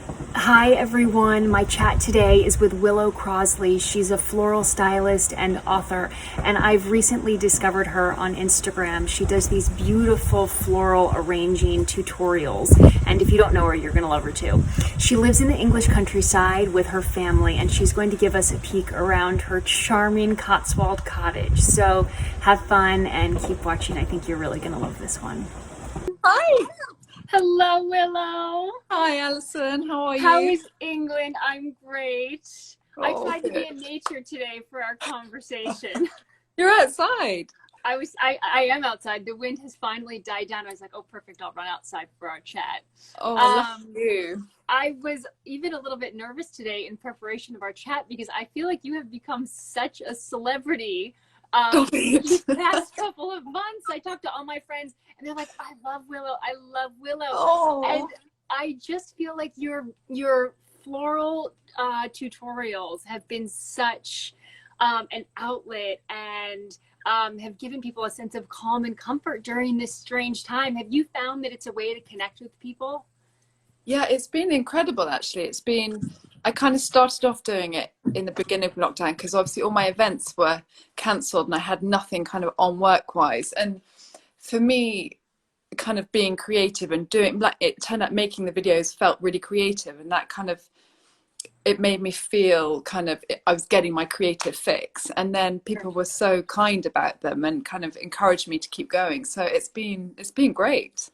Hi everyone, my chat today is with Willow Crossley. She's a floral stylist and author, and I've recently discovered her on Instagram. She does these beautiful floral arranging tutorials, and if you don't know her, you're gonna love her too. She lives in the English countryside with her family, and she's going to give us a peek around her charming Cotswold cottage. So have fun and keep watching. I think you're really gonna love this one. Hi. Hello, Willow. Hi, Alison. How are How you? is England? I'm great. I Oh, tried to be good. in nature today for our conversation. You're outside. I am outside. The wind has finally died down. I was like, oh, perfect. I'll run outside for our chat. Oh, love Um, you. I was even a little bit nervous today in preparation of our chat because I feel like you have become such a celebrity. Stop These it. past couple of months, I talked to all my friends and they're like, I love Willow. I love Willow. And Oh, I just feel like your floral tutorials have been such an outlet and have given people a sense of calm and comfort during this strange time. Have you found that it's a way to connect with people? yeah, it's been incredible, actually. I kind of started off doing it in the beginning of lockdown because obviously all my events were cancelled and I had nothing kind of on work-wise. And for me, kind of being creative and doing, like, it turned out making the videos felt really creative, and that kind of, it made me feel kind of I was getting my creative fix, and then people were so kind about them and kind of encouraged me to keep going. So it's been great.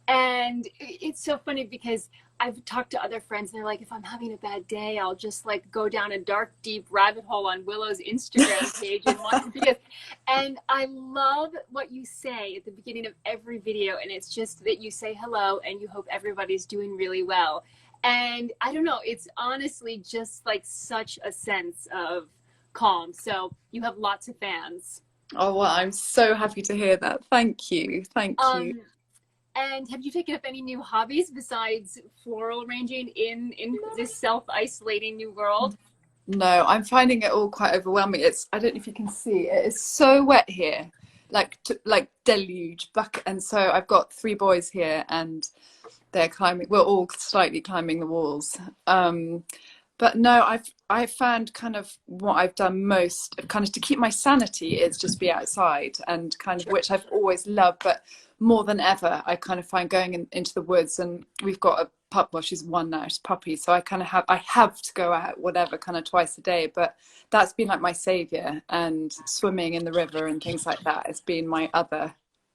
And it's so funny because I've talked to other friends and they're like, if I'm having a bad day, I'll just like go down a dark, deep rabbit hole on Willow's Instagram page and watch videos. And I love what you say at the beginning of every video. And it's just that you say hello and you hope everybody's doing really well. And I don't know, it's honestly just like such a sense of calm. So you have lots of fans. Oh, well, I'm so happy to hear that. Thank you, thank you. Um, And have you taken up any new hobbies besides floral arranging in this self-isolating new world? No, I'm finding it all quite overwhelming. I don't know if you can see, it is so wet here, like deluge bucket. And so I've got three boys here and they're climbing, we're all slightly climbing the walls. But no, I've found kind of what I've done most kind of to keep my sanity is just be outside, and kind of, Sure. which I've always loved, but more than ever I kind of find going into the woods. And we've got a pup, well, she's one now, she's a puppy, so I have to go out whatever kind of twice a day, but that's been like my savior. And swimming in the river and things like that has been my other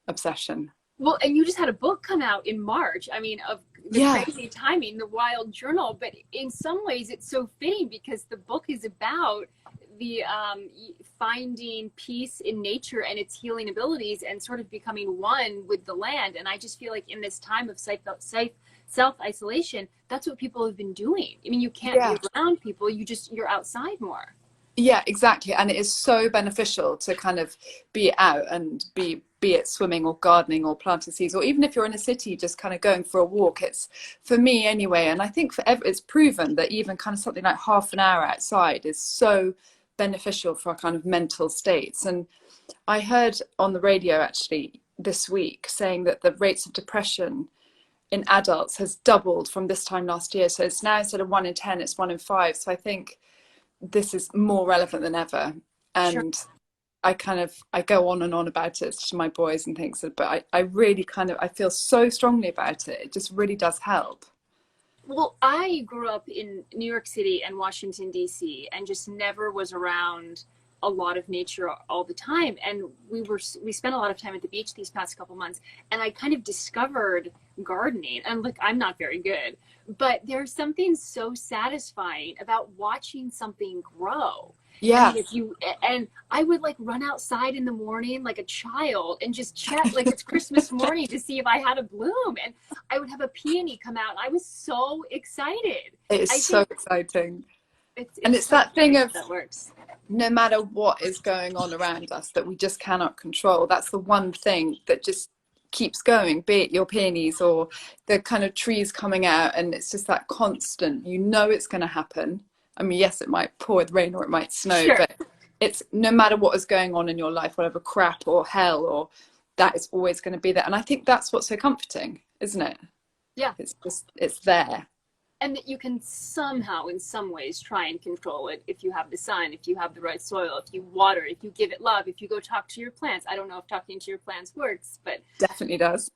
obsession. Well, and you just had a book come out in March. I mean, of the Yeah. crazy timing, the Wild Journal. But in some ways, it's so fitting because the book is about the finding peace in nature and its healing abilities, and sort of becoming one with the land. And I just feel like in this time of self isolation, that's what people have been doing. I mean, you can't Yeah. be around people; you're outside more. Yeah, exactly. And it is so beneficial to kind of be out and be it swimming or gardening or planting seeds, or even if you're in a city, just kind of going for a walk. It's, for me anyway, and I think it's proven that even kind of something like half an hour outside is so beneficial for our kind of mental states. And I heard on the radio actually this week saying that the rates of depression in adults has doubled from this time last year. So it's now, instead of 1 in 10, it's 1 in 5. So I think this is more relevant than ever. Sure. And I go on and on about it to my boys and things, but I really kind of, I feel so strongly about it. It just really does help. Well, I grew up in New York City and Washington, D.C., and just never was around a lot of nature all the time. And we spent a lot of time at the beach these past couple months, and I kind of discovered gardening. And look, I'm not very good, but there's something so satisfying about watching something grow. I Yeah. mean, if you and I would like run outside in the morning like a child and just check like it's Christmas morning to see if I had a bloom, and I would have a peony come out, and I was so excited. It is I so think exciting. And it's it's so that thing nice of, that works. no matter what is going on around us that we just cannot control, that's the one thing that just keeps going, be it your peonies or the kind of trees coming out. And it's just that constant, it's going to happen. I mean, yes, it might pour with rain or it might snow, Sure. but it's, no matter what is going on in your life, whatever crap or hell, or that is always going to be there. And I think that's what's so comforting, isn't it? Yeah. It's there. And that you can somehow, in some ways, try and control it if you have the sun, if you have the right soil, if you water, if you give it love, if you go talk to your plants. I don't know if talking to your plants works, but Definitely does.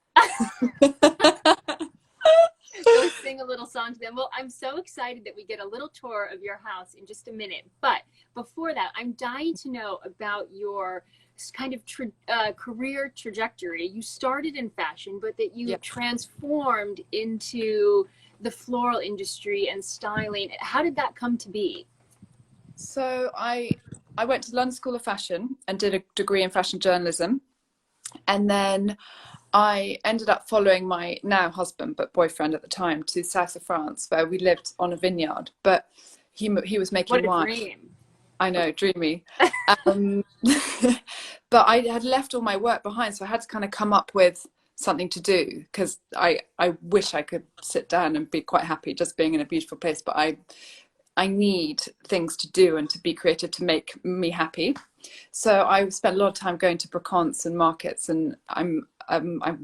go sing a little song to them. Well, I'm so excited that we get a little tour of your house in just a minute. But before that, I'm dying to know about your kind of career trajectory. You started in fashion, but that you transformed into the floral industry and styling. How did that come to be? So I went to London School of Fashion and did a degree in fashion journalism. And then I ended up following my now husband, but boyfriend at the time, to the south of France, where we lived on a vineyard. But he was making wine. What a dream. I know, dreamy. But I had left all my work behind, so I had to kind of come up with something to do, because I wish I could sit down and be quite happy just being in a beautiful place, but I need things to do and to be creative to make me happy. So I spent a lot of time going to brocants and markets, and I'm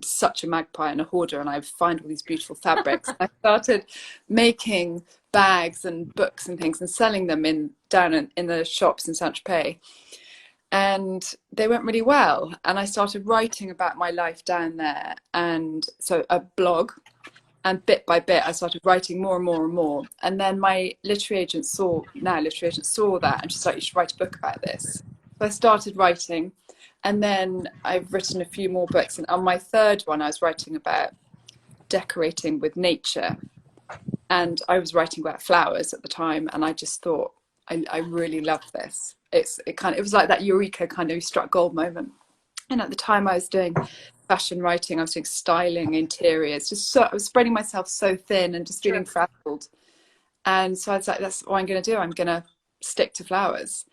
such a magpie and a hoarder, and I find all these beautiful fabrics. I started making bags and books and things and selling them down in the shops in Saint-Tropez. And they went really well. And I started writing about my life down there. And so a blog, and bit by bit, I started writing more and more and more. And then my literary agent saw that, and she's like, you should write a book about this. So I started writing, and then I've written a few more books. And on my third one, I was writing about decorating with nature. And I was writing about flowers at the time. And I just thought, I really love this. It was like that eureka kind of struck gold moment. And at the time I was doing fashion writing, I was doing styling, interiors, I was spreading myself so thin and just feeling frazzled. And so I was like, that's what I'm going to do. I'm going to stick to flowers.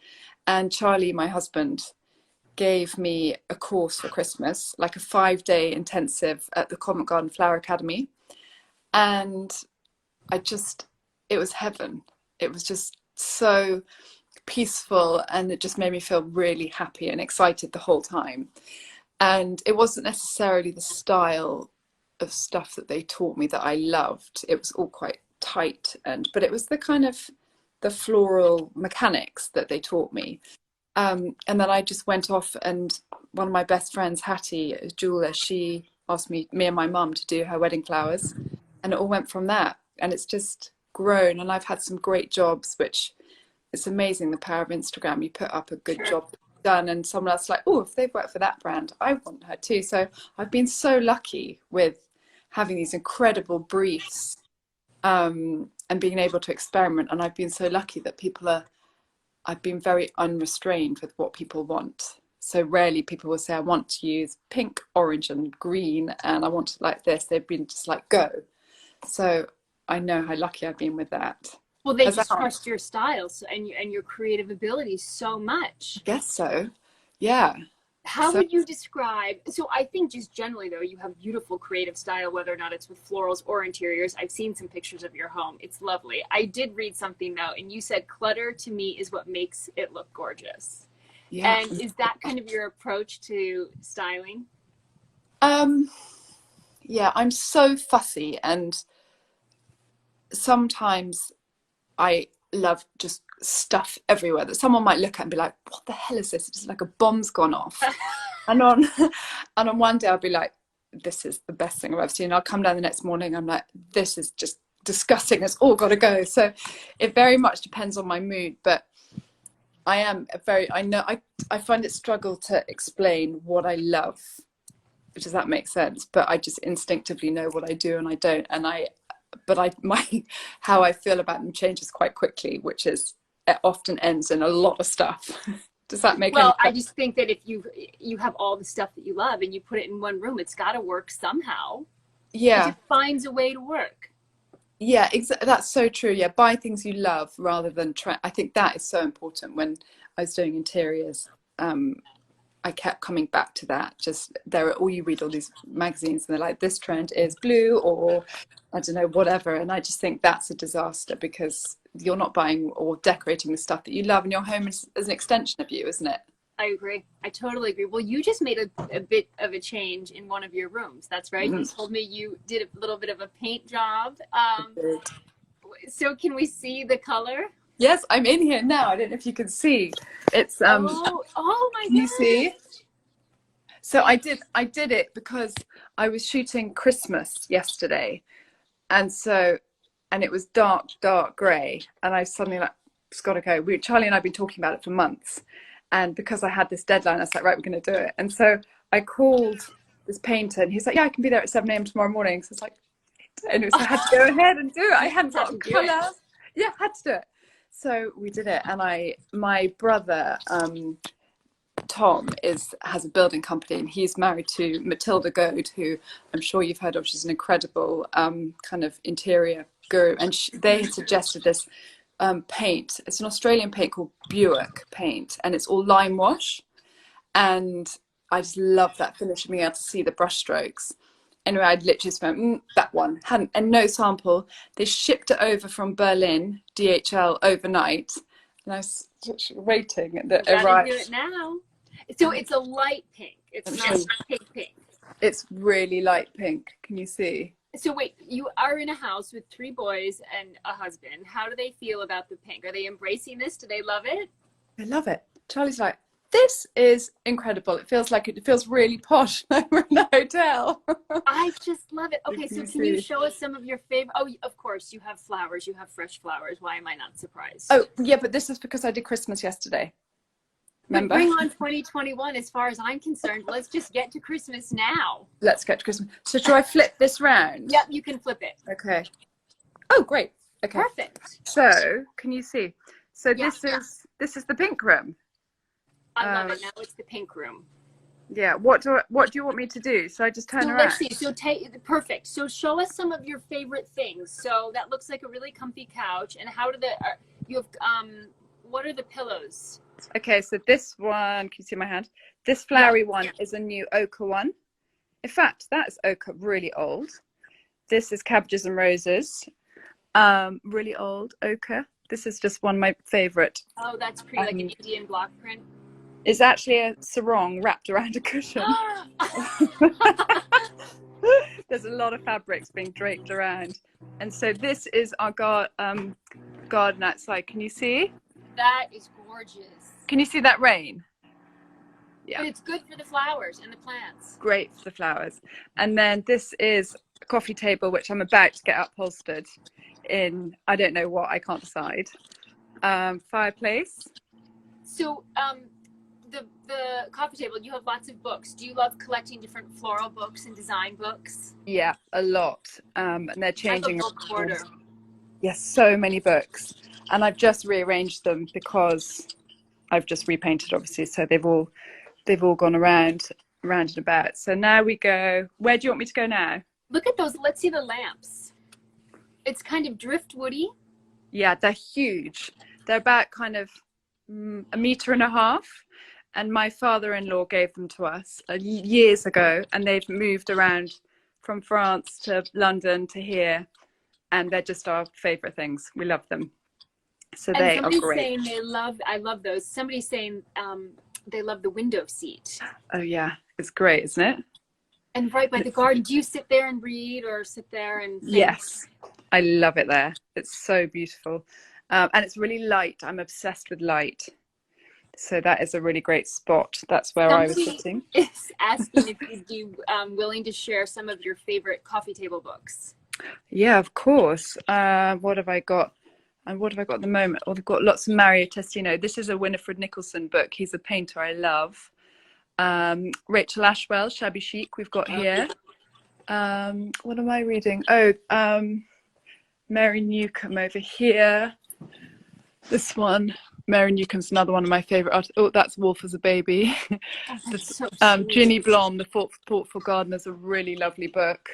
And Charlie, my husband, gave me a course for Christmas, like a 5-day intensive at the Covent Garden Flower Academy. And it was heaven. It was just so peaceful, and it just made me feel really happy and excited the whole time. And it wasn't necessarily the style of stuff that they taught me that I loved. It was all quite tight, but it was the kind of the floral mechanics that they taught me. And then I just went off, and one of my best friends, Hattie, a jeweler, she asked me and my mum to do her wedding flowers, and it all went from that. And it's just grown, and I've had some great jobs, which it's amazing, the power of Instagram. You put up a good job done, and someone else is like, oh, if they've worked for that brand, I want her too. So I've been so lucky with having these incredible briefs, and being able to experiment. And I've been so lucky that I've been very unrestrained with what people want. So rarely people will say, I want to use pink, orange and green, and I want it like this. They've been just like, go. So I know how lucky I've been with that. Well, they just trust your styles and your creative abilities so much. I guess so. Yeah. How would you describe, so I think just generally though, you have beautiful creative style, whether or not it's with florals or interiors. I've seen some pictures of your home. It's lovely. I did read something though, and you said clutter to me is what makes it look gorgeous. Yeah. And is that kind of your approach to styling? Yeah, I'm so fussy, and sometimes I love just stuff everywhere that someone might look at and be like, what the hell is this? It's just like a bomb's gone off. and on one day I'll be like, this is the best thing I've ever seen. I'll come down the next morning, I'm like, this is just disgusting, it's all got to go. So it very much depends on my mood, but I find it struggle to explain what I love. Does that make sense? But I just instinctively know what I do and I don't. And how I feel about them changes quite quickly, which is, it often ends in a lot of stuff. Does that make well, any sense? I just think that if you have all the stuff that you love and you put it in one room, it's got to work somehow. Yeah. It finds a way to work. Yeah, that's so true. Yeah, buy things you love rather than try. I think that is so important. When I was doing interiors, I kept coming back to that. You read all these magazines and they're like, this trend is blue, or I don't know, whatever. And I just think that's a disaster, because you're not buying or decorating the stuff that you love, and your home is an extension of you, isn't it? I agree. I totally agree. Well, you just made a bit of a change in one of your rooms. That's right. You told me you did a little bit of a paint job. So can we see the color? Yes, I'm in here now. I don't know if you can see. It's oh my can you gosh. see? So I did it because I was shooting Christmas yesterday, and it was dark grey, and I suddenly like, it's got to go. Charlie and I've been talking about it for months, and because I had this deadline, I was like, right, we're going to do it. And so I called this painter, and he's like, yeah, I can be there at 7 a.m. tomorrow morning. So it's like, and so I had to go ahead and do it. I hadn't got a colour. Yeah, had to do it. So we did it, and my brother Tom has a building company, and he's married to Matilda Goad, who I'm sure you've heard of. She's an incredible kind of interior guru, and they had suggested this paint. It's an Australian paint called Buick paint, and it's all lime wash, and I just love that finish of being able to see the brush strokes. Anyway, I'd literally just went, that one, and no sample. They shipped it over from Berlin, DHL, overnight, and I was waiting that it arrived. Do it now. So it's a light pink. It's not pink. It's really light pink. Can you see? So wait, you are in a house with 3 boys and a husband. How do they feel about the pink? Are they embracing this? Do they love it? They love it. Charlie's like, this is incredible. It feels really posh, like we're in a hotel. I just love it. Okay, so can you show us some of your favorite? Oh, of course, you have flowers. You have fresh flowers. Why am I not surprised? Oh, yeah, but this is because I did Christmas yesterday. Remember? Bring on 2021 as far as I'm concerned. Let's just get to Christmas now. Let's get to Christmas. So should I flip this round? Yep, you can flip it. Okay. Oh, great. Okay. Perfect. So, can you see? So this is the pink room. I love it. Now it's the pink room. Yeah. What do you want me to do? So I just turn around. Let's see. So perfect. So show us some of your favorite things. So that looks like a really comfy couch. And how do what are the pillows? Okay, so this one, can you see my hand? This flowery one is a new ochre one. In fact, that's ochre, really old. This is cabbages and roses, really old ochre. This is just one of my favorite. Oh, that's pretty, like an Indian block print. It's actually a sarong wrapped around a cushion. There's a lot of fabrics being draped around. And so this is our garden outside. Can you see? That is gorgeous. Can you see that rain? Yeah. But it's good for the flowers and the plants. Great for the flowers. And then this is a coffee table, which I'm about to get upholstered in, I don't know what, I can't decide. Fireplace. So the coffee table, you have lots of books. Do you love collecting different floral books and design books? Yeah, a lot. And they're changing. I have a book hoarder. Yes, so many books. And I've just rearranged them because I've just repainted, obviously. So they've all gone around and about. So now we go. Where do you want me to go now? Look at those. Let's see the lamps. It's kind of driftwoody. Yeah, they're huge. They're about kind of 1.5 meters. And my father-in-law gave them to us years ago, and they've moved around from France to London to here, and they're just our favorite things. We love them. So and they are great. Saying I love those. Somebody's saying they love the window seat. Oh yeah, it's great, isn't it? And right by the garden. Do you sit there and read or sit there and think? Yes, I love it there. It's so beautiful. And it's really light. I'm obsessed with light. So that is a really great spot. That's where I was sitting. Is asking if you'd be willing to share some of your favorite coffee table books. Yeah, of course. What have I got? And what have I got at the moment? Well, I've got lots of Mario Testino. This is a Winifred Nicholson book. He's a painter I love. Rachel Ashwell, Shabby Chic, we've got here. What am I reading? Mary Newcomb over here. This one. Mary Newcomb's another one of my favourite artists. Oh, that's Wolf as a Baby. Ginny Blom, The Thoughtful Gardener is a really lovely book.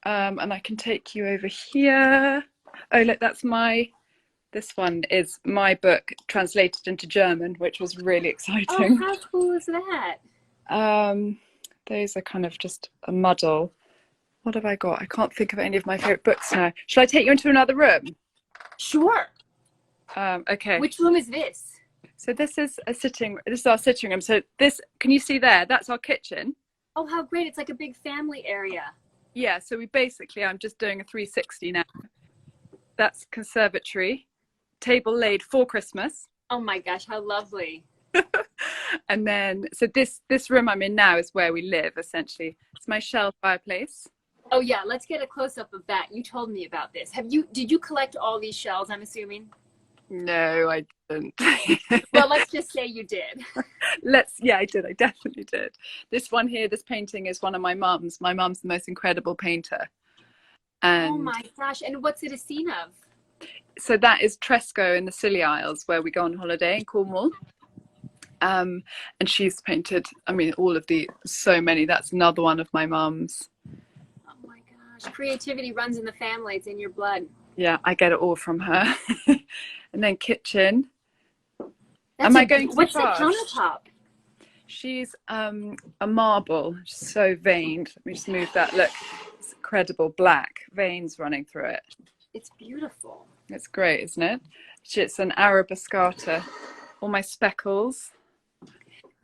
And I can take you over here. Oh, look, this one is my book translated into German, which was really exciting. Oh, how cool is that? Those are kind of just a muddle. What have I got? I can't think of any of my favourite books now. Shall I take you into another room? Sure. Okay. Which room is this? So this is this is our sitting room. So this, can you see there? That's our kitchen. Oh, how great. It's like a big family area. Yeah, so we basically, I'm just doing a 360 now. That's conservatory, table laid for Christmas. Oh my gosh, how lovely. And then, so this room I'm in now is where we live, essentially. It's my shelf fireplace. Oh yeah, let's get a close-up of that. You told me about this. Did you collect all these shells, I'm assuming? No, I didn't. Well, let's just say you did. Yeah, I did. I definitely did. This one here, this painting is one of my mum's. My mum's the most incredible painter. And oh my gosh, and what's it a scene of? so that is Tresco in the Scilly Isles, where we go on holiday in Cornwall. And she's painted, I mean, all of so many. That's another one of my mum's. Oh my gosh, creativity runs in the family. It's in your blood. Yeah, I get it all from her. And then kitchen. What's the fast? countertop? She's a marble, so veined. Let me just move that. Look, it's incredible black veins running through it. It's beautiful. It's great, isn't it? It's an Arabescata. All my speckles.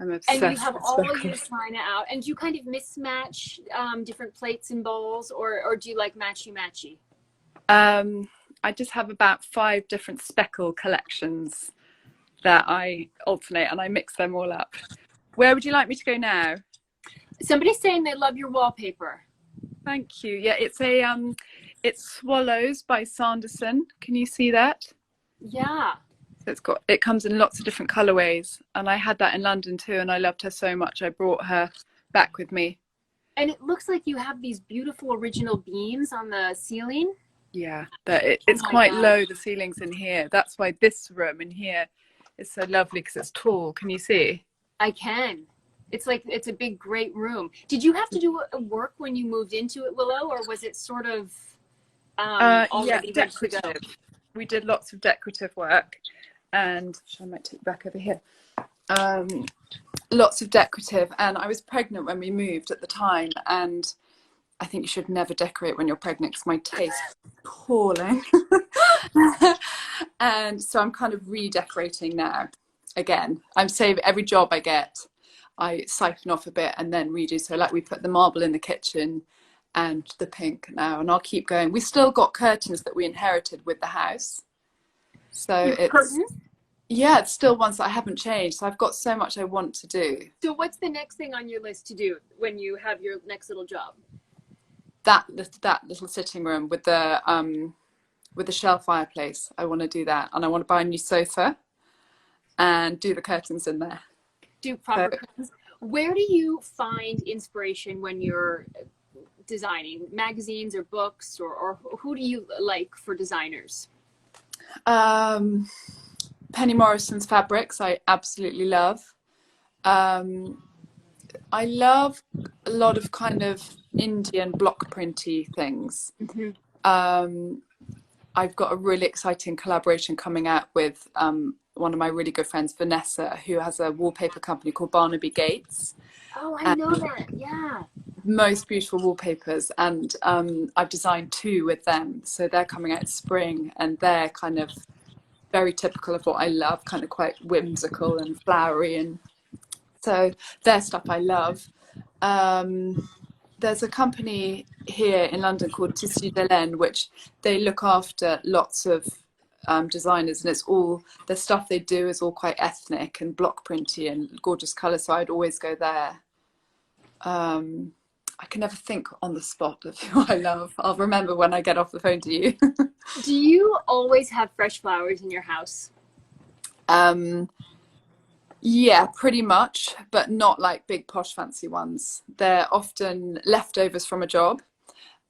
I'm obsessed And you have with all speckles. your china out. And do you kind of mismatch different plates and bowls, or do you like matchy-matchy? I just have about 5 different speckle collections that I alternate, and I mix them all up. Where would you like me to go now? Somebody's saying they love your wallpaper. Thank you. Yeah, it's Swallows by Sanderson. Can you see that? Yeah. So it comes in lots of different colorways, and I had that in London too, and I loved her so much I brought her back with me. And it looks like you have these beautiful original beams on the ceiling. Yeah, but it's my quite gosh. low, the ceilings in here. That's why this room in here is so lovely, because it's tall. Can you see? I can. It's like, it's a big, great room. Did you have to do work when you moved into it, Willow, or was it sort of already ready to go? We did lots of decorative work, and I might take you back over here. Lots of decorative, and I was pregnant when we moved at the time, and I think you should never decorate when you're pregnant because my taste is appalling. And so I'm kind of redecorating now. Again, I'm saving every job I get. I siphon off a bit and then redo. So like we put the marble in the kitchen and the pink now, and I'll keep going. We still got curtains that we inherited with the house. So it's still ones that I haven't changed. So I've got so much I want to do. So what's the next thing on your list to do when you have your next little job? That little sitting room with the shelf fireplace. I want to do that, and I want to buy a new sofa and do the curtains in there. Do proper curtains. Where do you find inspiration when you're designing? Magazines or books, or who do you like for designers? Penny Morrison's fabrics I absolutely love. I love a lot of kind of Indian block printy things. Mm-hmm. I've got a really exciting collaboration coming out with one of my really good friends, Vanessa, who has a wallpaper company called Barnaby Gates. Oh, I know that. Yeah. Most beautiful wallpapers, and I've designed 2 with them. So they're coming out in spring, and they're kind of very typical of what I love, kind of quite whimsical and flowery, and so their stuff I love. There's a company here in London called Tissu de Laine, which they look after lots of designers, and it's all the stuff they do is all quite ethnic and block printy and gorgeous colours, so I'd always go there. I can never think on the spot of who I love. I'll remember when I get off the phone to you. Do you always have fresh flowers in your house? Yeah, pretty much, but not like big posh fancy ones. They're often leftovers from a job,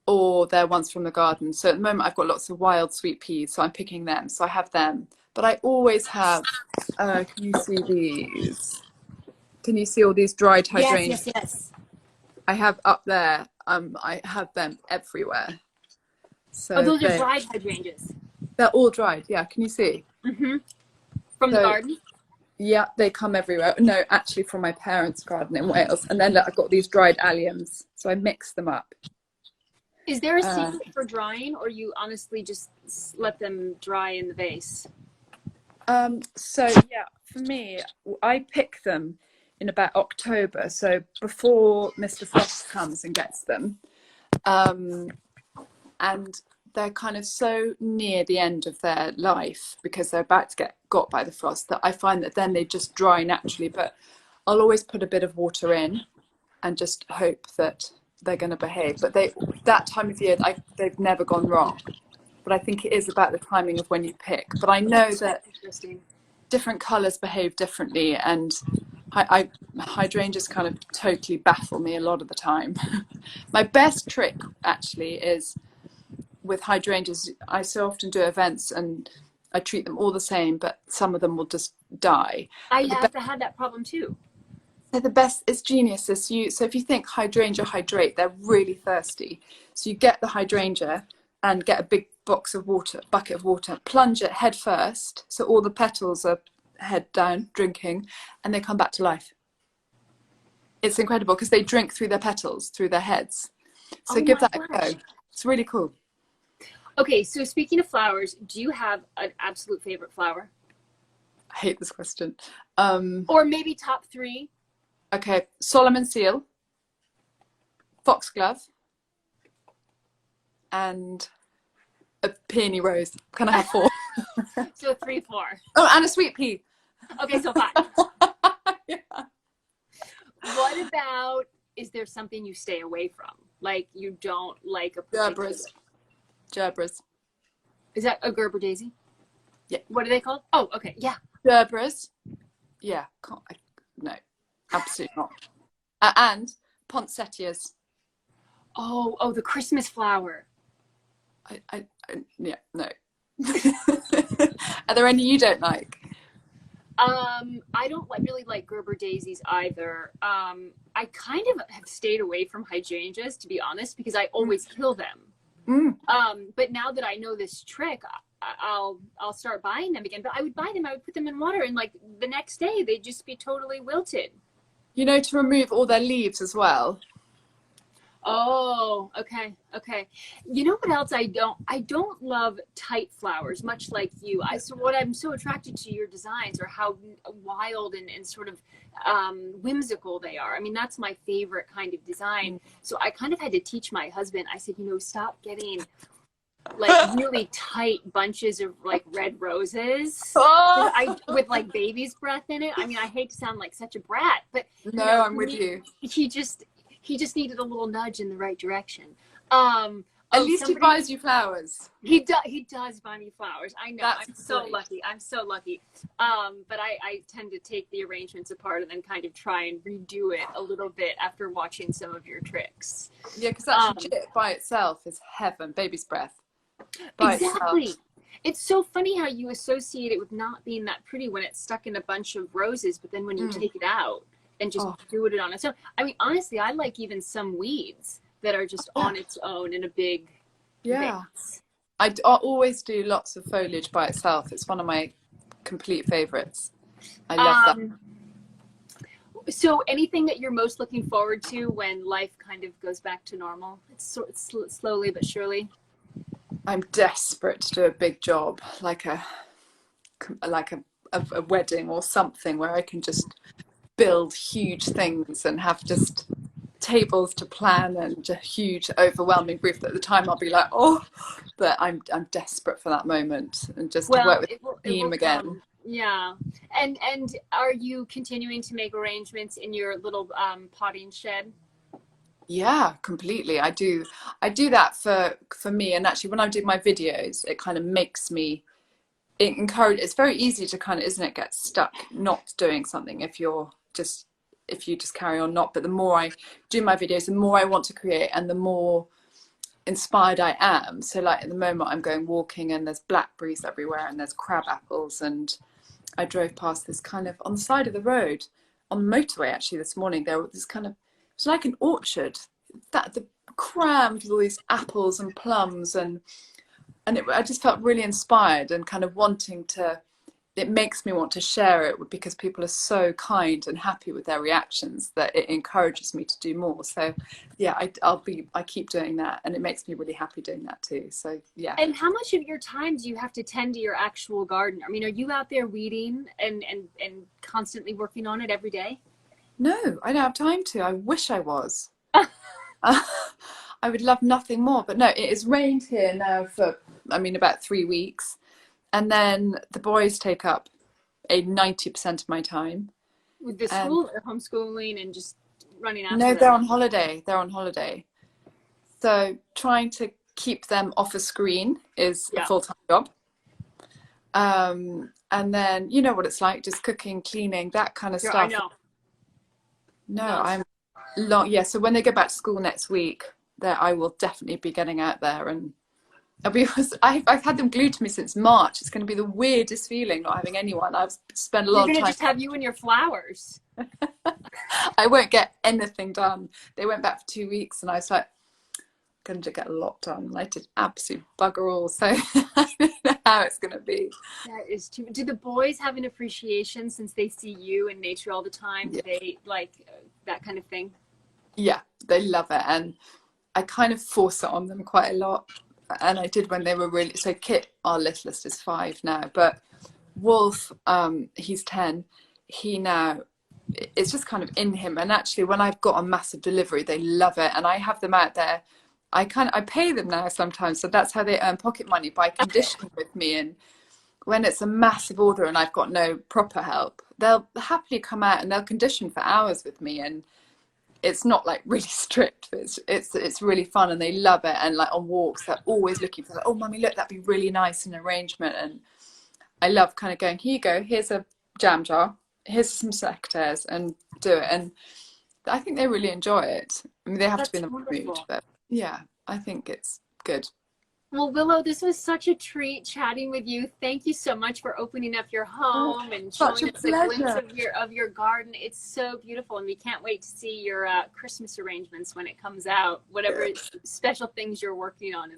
or they're ones from the garden. So at the moment I've got lots of wild sweet peas, so I'm picking them. So I have them, but I always have, can you see these? Can you see all these dried hydrangeas? Yes. I have up there, I have them everywhere. So those are dried hydrangeas. They're all dried, yeah, can you see? Mm-hmm. From the garden? Yeah, they come everywhere. No, actually from my parents' garden in Wales. And then I've got these dried alliums, so I mix them up. Is there a secret for drying, or you honestly just let them dry in the vase? So yeah, for me, I pick them in about October, so before Mr. Frost comes and gets them. And they're kind of so near the end of their life because they're about to get got by the frost that I find that then they just dry naturally. But I'll always put a bit of water in and just hope that they're going to behave. But that time of year, they've never gone wrong. But I think it is about the timing of when you pick. But I know that different colours behave differently, and hydrangeas kind of totally baffle me a lot of the time. My best trick actually is with hydrangeas. I so often do events and I treat them all the same, but some of them will just die. I have had that problem too. So the best is genius. So if you think hydrangea hydrate, they're really thirsty. So you get the hydrangea and get a big bucket of water, plunge it head first, so all the petals are head down drinking, and they come back to life. It's incredible because they drink through their petals, through their heads. So give that a go. It's really cool. Okay, so speaking of flowers, do you have an absolute favorite flower? I hate this question. Or maybe top 3? Okay, Solomon seal, foxglove, and a peony rose. Can I have 4? So 3, 4. Oh, and a sweet pea. Okay, so 5. Yeah. What about, is there something you stay away from? Like you don't like a particular... Gerbras. Is that a Gerber daisy? Yeah. What are they called? Oh, okay. Yeah. Gerbras. Yeah. No, absolutely not. And poinsettias. Oh, the Christmas flower. Yeah, no. Are there any you don't like? I don't really like Gerber daisies either. I kind of have stayed away from hydrangeas, to be honest, because I always kill them. But now that I know this trick, I'll start buying them again. But I would buy them, I would put them in water, and like the next day they'd just be totally wilted. You know, to remove all their leaves as well. Oh, okay. You know what else I don't love tight flowers, much like you. What I'm so attracted to your designs are how wild and sort of whimsical they are. I mean, that's my favorite kind of design. So I kind of had to teach my husband. I said, stop getting like really tight bunches of like red roses with like baby's breath in it. I mean, I hate to sound like such a brat, but no, I'm with you. He just needed a little nudge in the right direction. At least he buys you flowers. He does buy me flowers. I know. That's I'm so lucky. I'm so lucky. But I tend to take the arrangements apart and then kind of try and redo it a little bit after watching some of your tricks. Yeah, because that legit by itself is heaven. Baby's breath. Exactly. Itself. It's so funny how you associate it with not being that pretty when it's stuck in a bunch of roses, but then when you take it out and just do it on its own. I mean, honestly, I like even some weeds that are just on its own in a big vase. I always do lots of foliage by itself. It's one of my complete favorites. I love that. So anything that you're most looking forward to when life kind of goes back to normal? It's slowly but surely. I'm desperate to do a big job, like a wedding or something where I can just build huge things and have just tables to plan and a huge overwhelming brief. At the time I'll be like, but I'm desperate for that moment and just to work with the team again. Yeah. And are you continuing to make arrangements in your little potting shed? Yeah, completely. I do that for me, and actually when I do my videos it kind of makes me it's very easy to kind of, isn't it, get stuck not doing something if you just carry on not. But the more I do my videos, the more I want to create and the more inspired I am. So like at the moment I'm going walking and there's blackberries everywhere and there's crab apples, and I drove past this kind of on the side of the road on the motorway actually this morning. There was this kind of, it's like an orchard that the crammed with all these apples and plums, and I just felt really inspired and kind of wanting to it makes me want to share it because people are so kind and happy with their reactions that it encourages me to do more. So yeah, I keep doing that, and it makes me really happy doing that too. So yeah. And how much of your time do you have to tend to your actual garden? I mean, are you out there weeding and constantly working on it every day? No, I don't have time to. I wish I was. I would love nothing more, but no, it has rained here now for, about 3 weeks. And then the boys take up 90% of my time. With the school or homeschooling and just running after No, them? they're on holiday. They're on holiday. So trying to keep them off a screen is a full-time job. And then, you know what it's like, just cooking, cleaning, that kind of stuff. I know. No, I'm long. Yeah, so when they go back to school next week, I will definitely be getting out there, and I've had them glued to me since March. It's going to be the weirdest feeling not having anyone. I've spent a lot of time. You're going to just have you and your flowers. I won't get anything done. They went back for 2 weeks, and I was like, going to get a lot done. And I did absolute bugger all. So I don't know how it's going to be. That is too. Do the boys have an appreciation since they see you in nature all the time? Do they like that kind of thing? Yeah, they love it, and I kind of force it on them quite a lot. And I did when they were really, so Kit, our littlest, is 5 now, but Wolf, he's 10. It's just kind of in him. And actually when I've got a massive delivery, they love it. And I have them out there. I pay them now sometimes. So that's how they earn pocket money, by conditioning with me. And when it's a massive order and I've got no proper help, they'll happily come out and they'll condition for hours with me. And it's not like really strict, but it's really fun, and they love it. And like on walks, they're always looking for, like, oh mummy, look, that'd be really nice in arrangement. And I love kind of going, here you go, here's a jam jar, here's some secateurs, and do it. And I think they really enjoy it. I mean, they have to be in the mood, but yeah, I think it's good. Well, Willow, this was such a treat chatting with you. Thank you so much for opening up your home and showing us a glimpse of your garden. It's so beautiful, and we can't wait to see your Christmas arrangements when it comes out, whatever special things you're working on.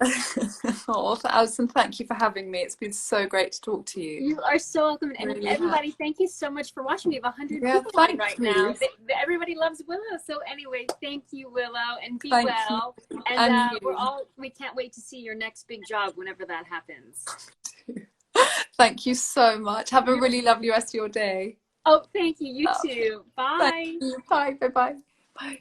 Oh, Alison, thank you for having me. It's been so great to talk to you. You are so welcome. And really everybody, thank you so much for watching. We have 100 people on right now. Everybody loves Willow. So anyway, thank you, Willow, and be well. And we can't wait to see your next big job whenever that happens. Thank you so much. Have a really lovely rest of your day. Oh, thank you. You too. Bye. Bye. Bye. Bye. Bye.